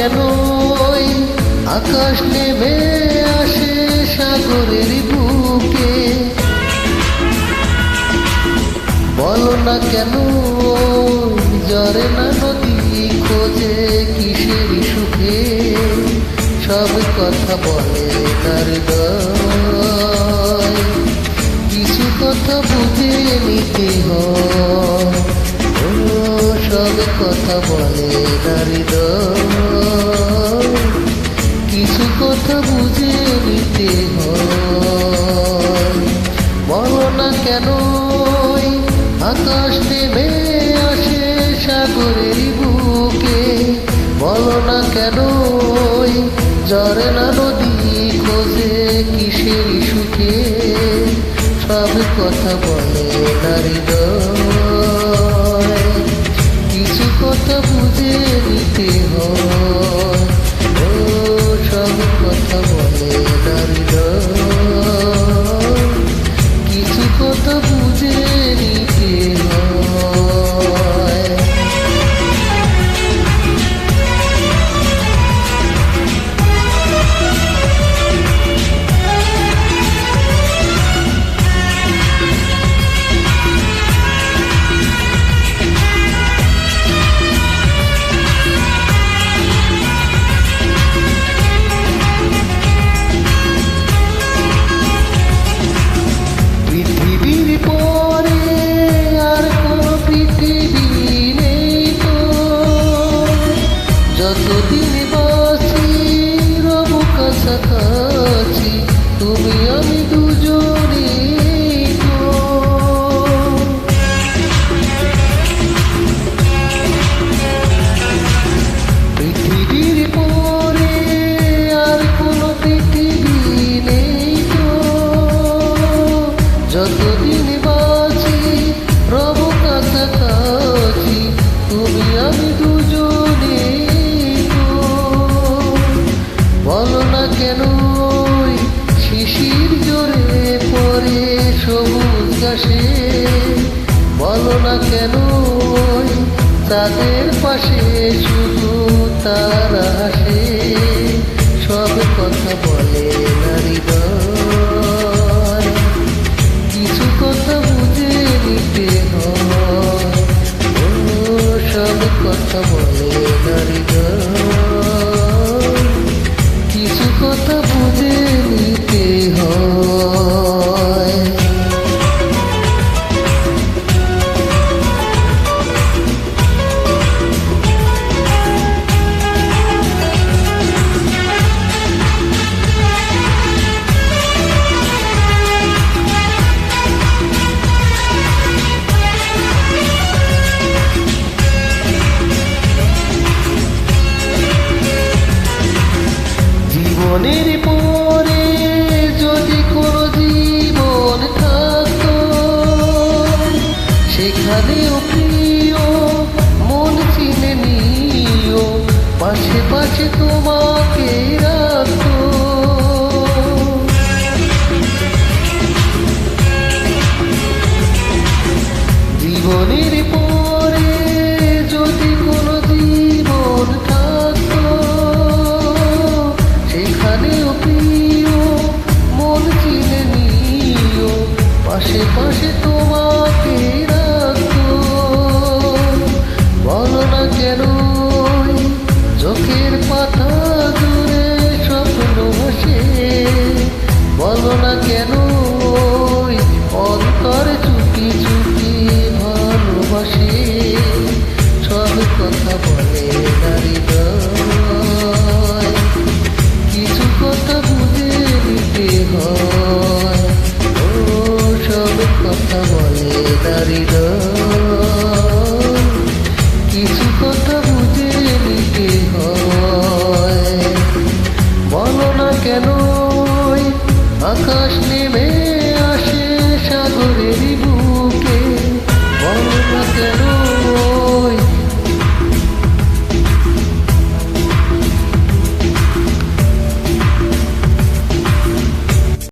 কেন আকাশ নেমে আসে সাগরের বুকে, বলো না কেন ঝরে না নদী খোঁজে কিসের সুখে, সব কথা বলে তার হৃদয়, কিছু কথা বুঝে নিতে হয়, সব কথা বলে তার হৃদয়, কিছু কথা বুঝে নিতে হয়। বলো না কেন আকাশ নেমে আসে সাগরের বুকে, বলো না কেন ঝরে না নদী খোঁজে কিসের সুখে, সব কথা বলে তার হৃদয়, কিছু কথা বুঝে নিতে হয়, সব কথা বলে তার হৃদয়, কিছু কথা বুঝে নিতে হয়। পৃথিবীর পরে আর কোনো পৃথিবী নেই তো, যতদিন বাঁচি রব কাছাকাছি, তুমি আমি দুজনেই তো। পৃথিবীর পরে আর কোনো পৃথিবী নেই তো, যতদিন বাঁচি রব কাছাকাছি, তুমি আমি দুজনেই তো। বলো না কেন শিশির জোরে পড়ে সবুজ ঘাসে, বলো না কেন তাদের পাশে শুধু তারা হাসে, সব কথা বলে নারী হৃদয়, কিছু কথা বুঝে নিতে হয়, সব কথা বলে নারী হৃদয়, কিছু কথা বুঝে নিতে হয়। জীবনের পরে যদি কোনো জীবন থাকতো, সেখানেও প্রিয় মন চিনে নিও, পাশে পাশে তোমাকে রাখতো। জীবনের পরে যদি কোনো জীবন থাকতো, সেখানেও প্রিয় মন চিনে নিও, পাশে পাশে তোমাকে রাখতো। বলো না কেন চোখের পাতা জুড়ে স্বপ্ন ভাসে, বলো না কেন অন্তর চুপি চুপি ভালোবাসে, সব কথা বলে নারী হৃদয়, কিছু কথা বুঝে নিতে হয়, সব কথা বলে নারী হৃদয়, কিছু কথা বুঝে নিতে হয়। বলো না কেন আকাশ